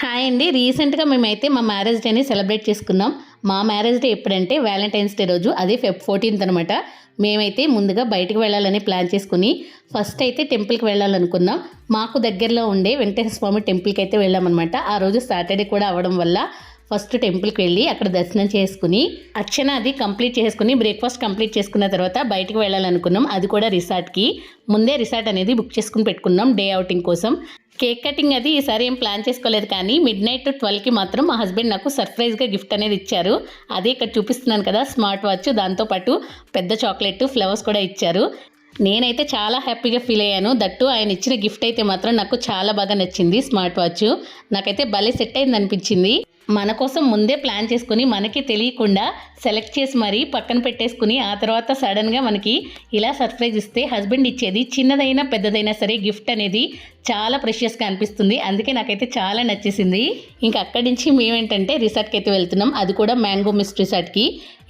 Hi అండి. రీసెంట్‌గా మేమైతే మా మ్యారేజ్ డేని సెలబ్రేట్ చేసుకున్నాం. మా మ్యారేజ్ డే ఎప్పుడంటే వ్యాలంటైన్స్ డే రోజు. అదే ఫెబ్ 14థ్ అనమాట. మేమైతే ముందుగా బయటికి వెళ్ళాలని ప్లాన్ చేసుకుని ఫస్ట్ అయితే టెంపుల్‌కి వెళ్ళాలనుకున్నాం. మాకు దగ్గరలో ఉండే వెంకటేశ్వర స్వామి టెంపుల్‌కి అయితే వెళ్ళామన్నమాట. ఆ రోజు సాటర్డే కూడా అవ్వడం వల్ల ఫస్ట్ టెంపుల్కి వెళ్ళి అక్కడ దర్శనం చేసుకుని అర్చన అది కంప్లీట్ చేసుకుని బ్రేక్ఫాస్ట్ కంప్లీట్ చేసుకున్న తర్వాత బయటకు వెళ్ళాలనుకున్నాం. అది కూడా రిసార్ట్కి. ముందే రిసార్ట్ అనేది బుక్ చేసుకుని పెట్టుకున్నాం డే అవుటింగ్ కోసం. కేక్ కటింగ్ అది ఈసారి ఏం ప్లాన్ చేసుకోలేదు, కానీ మిడ్ నైట్ 12కి మాత్రం మా హస్బెండ్ నాకు సర్ప్రైజ్గా గిఫ్ట్ అనేది ఇచ్చారు. అదే ఇక్కడ చూపిస్తున్నాను కదా, స్మార్ట్ వాచ్, దాంతోపాటు పెద్ద చాక్లెట్, ఫ్లవర్స్ కూడా ఇచ్చారు. నేనైతే చాలా హ్యాపీగా ఫీల్ అయ్యాను. దట్టు ఆయన ఇచ్చిన గిఫ్ట్ అయితే మాత్రం నాకు చాలా బాగా నచ్చింది. స్మార్ట్ వాచ్ నాకైతే భలే సెట్ అయింది అనిపించింది. మన కోసం ముందే ప్లాన్ చేసుకుని మనకి తెలియకుండా సెలెక్ట్ చేసి మరీ పక్కన పెట్టేసుకుని ఆ తర్వాత సడన్గా మనకి ఇలా సర్ప్రైజ్ ఇస్తే హస్బెండ్ ఇచ్చేది చిన్నదైనా పెద్దదైనా సరే గిఫ్ట్ అనేది చాలా ప్రెషియస్గా అనిపిస్తుంది. అందుకే నాకైతే చాలా నచ్చేసింది. ఇంకా అక్కడి నుంచి మేమేంటంటే రిసార్ట్కి అయితే వెళ్తున్నాం. అది కూడా మ్యాంగో మిస్ట్ రిసార్ట్కి.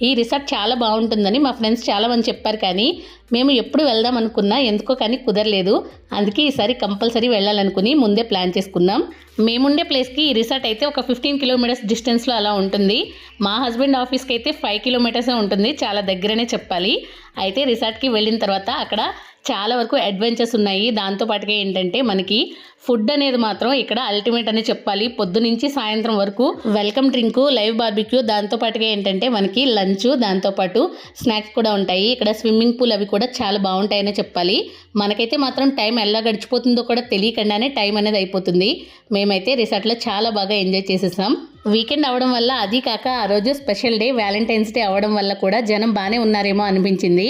ఈ రిసార్ట్ చాలా బాగుంటుందని మా ఫ్రెండ్స్ చాలామంది చెప్పారు, కానీ మేము ఎప్పుడు వెళ్దాం అనుకున్నా ఎందుకో కానీ కుదరలేదు. అందుకే ఈసారి కంపల్సరీ వెళ్ళాలనుకుని ముందే ప్లాన్ చేసుకున్నాం. మేముండే ప్లేస్కి ఈ రిసార్ట్ అయితే ఒక 15 కిలోమీటర్స్ డిస్టెన్స్లో అలా ఉంటుంది. మా హస్బెండ్ ఆఫీస్కి అయితే 5 కిలోమీటర్సే ఉంటుంది. చాలా దగ్గరనే చెప్పాలి. అయితే రిసార్ట్కి వెళ్ళిన తర్వాత అక్కడ చాలా వరకు అడ్వెంచర్స్ ఉన్నాయి. దాంతోపాటుగా ఏంటంటే మనకి ఫుడ్ అనేది మాత్రం ఇక్కడ అల్టిమేట్ అని చెప్పాలి. పొద్దునుంచి సాయంత్రం వరకు వెల్కమ్ డ్రింక్, లైవ్ బార్బిక్యూ, దాంతోపాటుగా ఏంటంటే మనకి లంచ్, దాంతోపాటు స్నాక్స్ కూడా ఉంటాయి. ఇక్కడ స్విమ్మింగ్ పూల్ అవి కూడా చాలా బాగుంటాయనే చెప్పాలి. మనకైతే మాత్రం టైం ఎలా గడిచిపోతుందో కూడా తెలియకుండానే టైం అనేది అయిపోతుంది. మేమైతే రిసార్ట్లో చాలా బాగా ఎంజాయ్ చేసేసాం. వీకెండ్ అవ్వడం వల్ల, అది కాక ఆ రోజు స్పెషల్ డే వ్యాలంటైన్స్ డే అవ్వడం వల్ల కూడా జనం బాగానే ఉన్నారేమో అనిపించింది.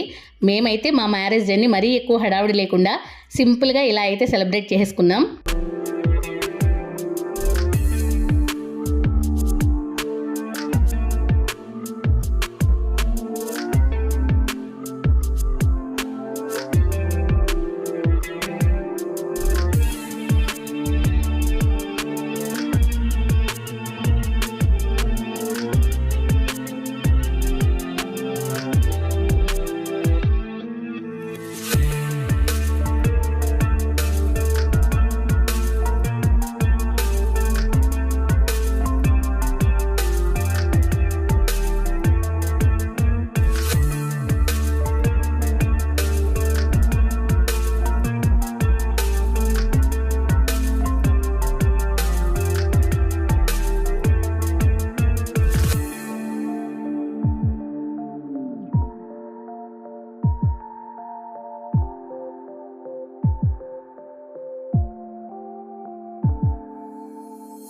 మేమైతే మా మ్యారేజ్ డేని మరీ ఎక్కువ హడావిడి లేకుండా సింపుల్గా ఇలా అయితే సెలబ్రేట్ చేసుకున్నాం.